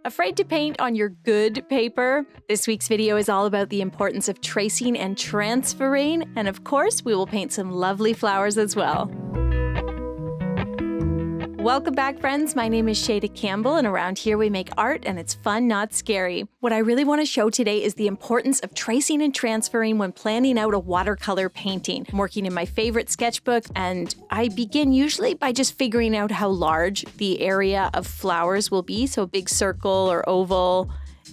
Afraid to paint on your good paper? This week's video is all about the importance of tracing and transferring, and of course, we will paint some lovely flowers as well. Welcome back, friends. My name is Shayda Campbell, and around here we make art, and it's fun, not scary. What I really want to show today is the importance of tracing and transferring when planning out a watercolor painting. I'm working in my favorite sketchbook, and I begin usually by just figuring out how large the area of flowers will be, so a big circle or oval.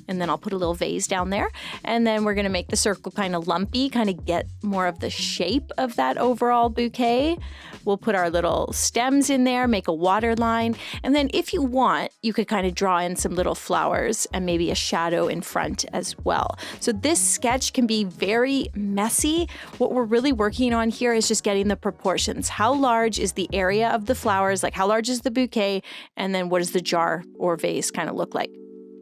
And then I'll put a little vase down there. And then we're going to make the circle kind of lumpy, kind of get more of the shape of that overall bouquet. We'll put our little stems in there, make a water line. And then if you want, you could kind of draw in some little flowers and maybe a shadow in front as well. So this sketch can be very messy. What we're really working on here is just getting the proportions. How large is the area of the flowers? Like how large is the bouquet? And then what does the jar or vase kind of look like?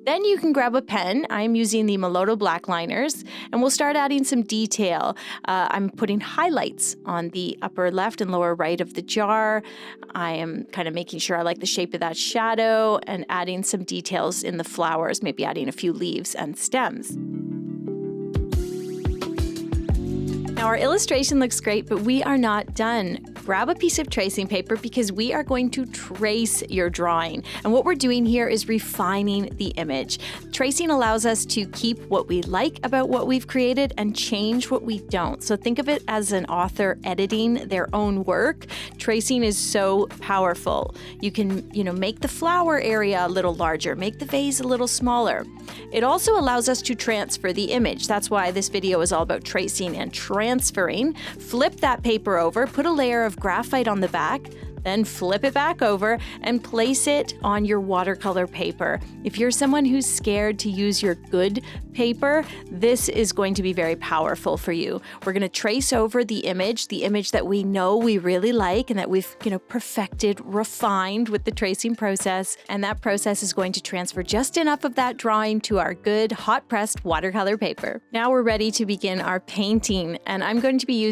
Then you can grab a pen. I'm using the Meloto black liners, and we'll start adding some detail. I'm putting highlights on the upper left and lower right of the jar. I am kind of making sure I like the shape of that shadow and adding some details in the flowers, maybe adding a few leaves and stems. Now our illustration looks great, but we are not done. Grab a piece of tracing paper because we are going to trace your drawing. And what we're doing here is refining the image. Tracing allows us to keep what we like about what we've created and change what we don't. So think of it as an author editing their own work. Tracing is so powerful. You can, make the flower area a little larger, make the vase a little smaller. It also allows us to transfer the image. That's why this video is all about tracing and transferring. Flip that paper over, put a layer of graphite on the back, then flip it back over and place it on your watercolor paper. If you're someone who's scared to use your good paper, this is going to be very powerful for you. We're going to trace over the image that we know we really like and that we've, perfected, refined with the tracing process. And that process is going to transfer just enough of that drawing to our good hot pressed watercolor paper. Now we're ready to begin our painting. And I'm going to be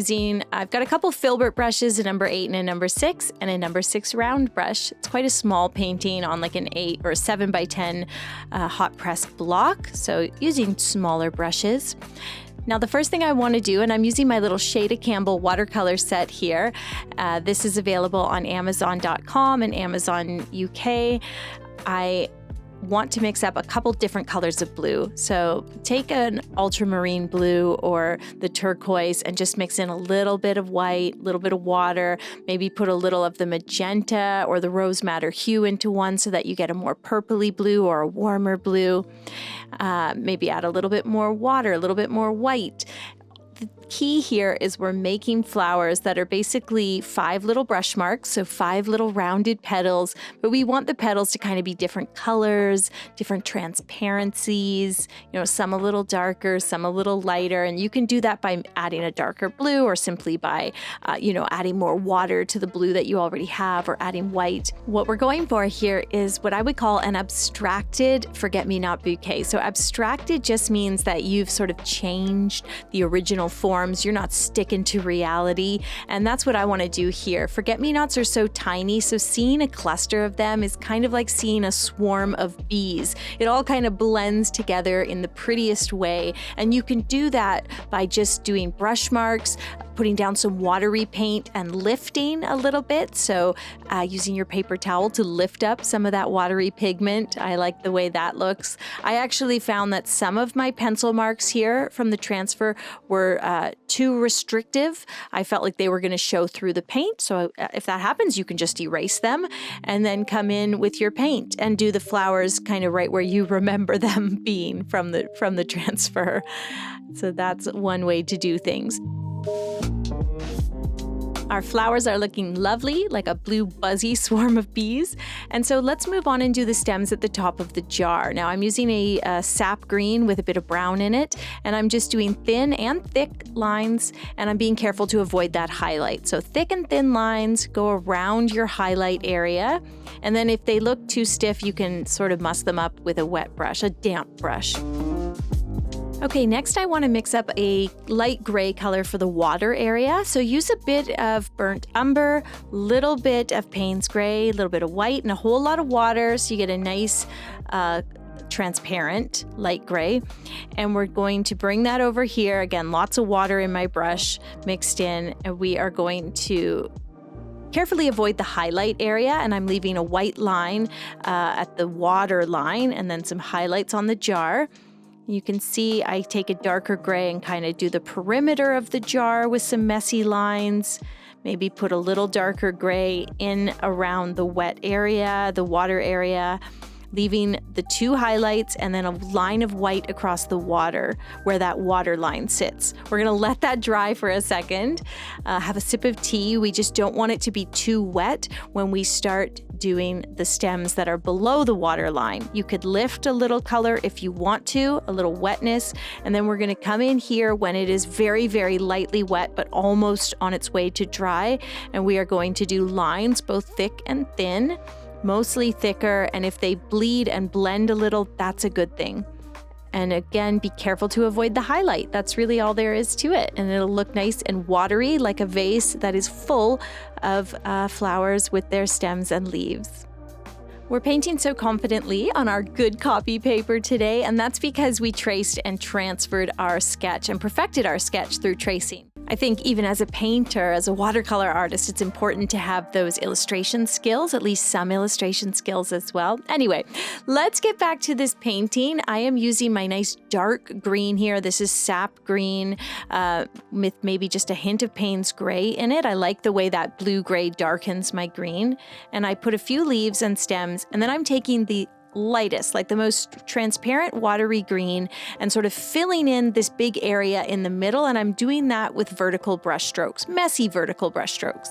I've got a couple Filbert brushes, a number 8 and a number 6, and a number 6 round brush. It's quite a small painting on like an 8 or 7 by 10 hot press block. So using smaller brushes. Now the first thing I want to do, and I'm using my little Shayda Campbell watercolor set here. This is available on Amazon.com and Amazon UK. I want to mix up a couple different colors of blue. So take an ultramarine blue or the turquoise and just mix in a little bit of white, a little bit of water, maybe put a little of the magenta or the rose madder hue into one so that you get a more purpley blue or a warmer blue. Maybe add a little bit more water, a little bit more white. The key here is we're making flowers that are basically 5 little brush marks, so 5 little rounded petals, but we want the petals to kind of be different colors, different transparencies, some a little darker, some a little lighter, and you can do that by adding a darker blue or simply by, adding more water to the blue that you already have or adding white. What we're going for here is what I would call an abstracted forget-me-not bouquet. So abstracted just means that you've sort of changed the original forms. You're not sticking to reality. And that's what I want to do here. Forget-me-nots are so tiny, so seeing a cluster of them is kind of like seeing a swarm of bees. It all kind of blends together in the prettiest way. And you can do that by just doing brush marks, putting down some watery paint and lifting a little bit. So using your paper towel to lift up some of that watery pigment. I like the way that looks. I actually found that some of my pencil marks here from the transfer were too restrictive. I felt like they were going to show through the paint. So if that happens, you can just erase them and then come in with your paint and do the flowers kind of right where you remember them being from the transfer. So that's one way to do things. Our flowers are looking lovely, like a blue buzzy swarm of bees. And so let's move on and do the stems at the top of the jar. Now I'm using a sap green with a bit of brown in it, and I'm just doing thin and thick lines, and I'm being careful to avoid that highlight. So thick and thin lines go around your highlight area, and then if they look too stiff, you can sort of muss them up with a wet brush, a damp brush. Okay, next I want to mix up a light gray color for the water area. So use a bit of burnt umber, little bit of Payne's gray, a little bit of white, and a whole lot of water so you get a nice transparent light gray. And we're going to bring that over here. Again, lots of water in my brush mixed in, and we are going to carefully avoid the highlight area, and I'm leaving a white line at the water line and then some highlights on the jar. You can see I take a darker gray and kind of do the perimeter of the jar with some messy lines. Maybe put a little darker gray in around the wet area, the water area, leaving the two highlights and then a line of white across the water where that water line sits. We're gonna let that dry for a second, have a sip of tea. We just don't want it to be too wet when we start doing the stems that are below the water line. You could lift a little color if you want to, a little wetness, and then we're gonna come in here when it is very, very lightly wet, but almost on its way to dry, and we are going to do lines, both thick and thin, mostly thicker, and if they bleed and blend a little, that's a good thing. And again, be careful to avoid the highlight. That's really all there is to it. And it'll look nice and watery, like a vase that is full of flowers with their stems and leaves. We're painting so confidently on our good copy paper today, and that's because we traced and transferred our sketch and perfected our sketch through tracing. I think even as a painter, as a watercolor artist, it's important to have those illustration skills, at least some illustration skills as well. Anyway, let's get back to this painting. I am using my nice dark green here. This is sap green with maybe just a hint of Payne's gray in it. I like the way that blue-gray darkens my green. And I put a few leaves and stems, and then I'm taking the lightest, like the most transparent watery green, and sort of filling in this big area in the middle, and I'm doing that with vertical brush strokes, messy vertical brush strokes.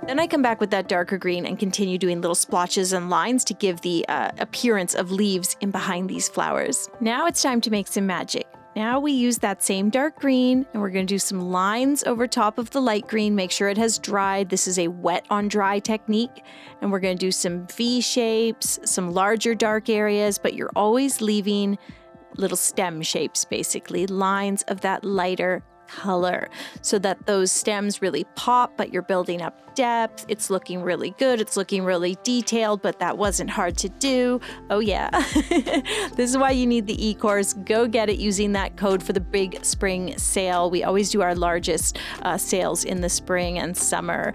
Then I come back with that darker green and continue doing little splotches and lines to give the appearance of leaves in behind these flowers. Now it's time to make some magic. Now we use that same dark green, and we're going to do some lines over top of the light green. Make sure it has dried. This is a wet on dry technique. And we're going to do some V shapes, some larger dark areas, but you're always leaving little stem shapes, basically, lines of that lighter color so that those stems really pop, but you're building up depth. It's looking really good. It's looking really detailed, but that wasn't hard to do. Oh yeah. This is why you need the e-course. Go get it using that code for the big spring sale. We always do our largest sales in the spring and summer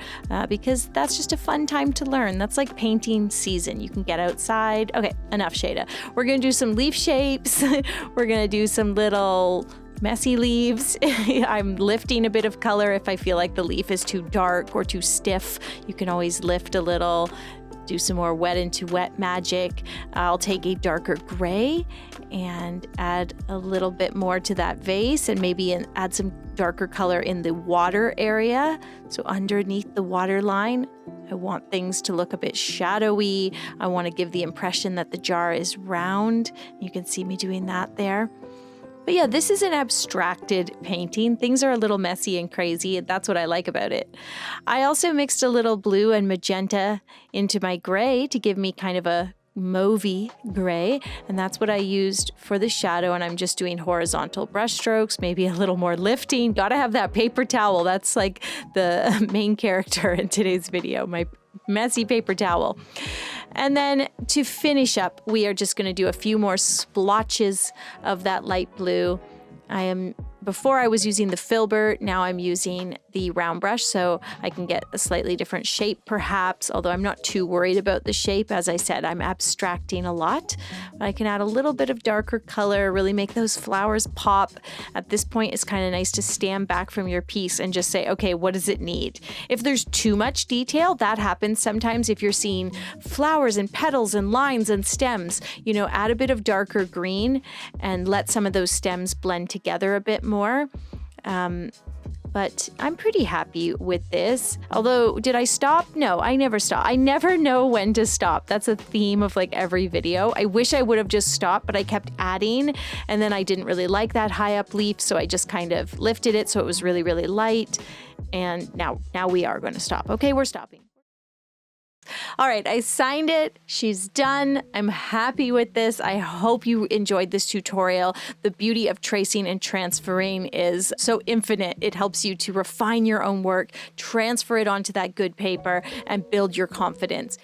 because that's just a fun time to learn. That's like painting season. You can get outside. Okay, enough Shayda. We're going to do some leaf shapes. We're going to do some little messy leaves. I'm lifting a bit of color if I feel like the leaf is too dark or too stiff. You can always lift a little, do some more wet into wet magic. I'll take a darker gray and add a little bit more to that vase, and maybe add some darker color in the water area. So underneath the water line, I want things to look a bit shadowy. I want to give the impression that the jar is round. You can see me doing that there. But yeah, this is an abstracted painting. Things are a little messy and crazy, and that's what I like about it. I also mixed a little blue and magenta into my gray to give me kind of a mauvey gray, and that's what I used for the shadow, and I'm just doing horizontal brush strokes, maybe a little more lifting. Gotta have that paper towel. That's like the main character in today's video, my messy paper towel. And then to finish up, we are just going to do a few more splotches of that light blue. Before I was using the filbert, now I'm using the round brush, so I can get a slightly different shape perhaps, although I'm not too worried about the shape. As I said, I'm abstracting a lot, but I can add a little bit of darker color, really make those flowers pop. At this point, it's kind of nice to stand back from your piece and just say, okay, what does it need? If there's too much detail, that happens sometimes if you're seeing flowers and petals and lines and stems, add a bit of darker green and let some of those stems blend together a bit more. But I'm pretty happy with this. Although, did I stop? No, I never stop. I never know when to stop. That's a theme of like every video. I wish I would have just stopped, but I kept adding, and then I didn't really like that high up leaf, so I just kind of lifted it so it was really, really light. And now we are going to stop. Okay, we're stopping. All right, I signed it. She's done. I'm happy with this. I hope you enjoyed this tutorial. The beauty of tracing and transferring is so infinite. It helps you to refine your own work, transfer it onto that good paper, and build your confidence.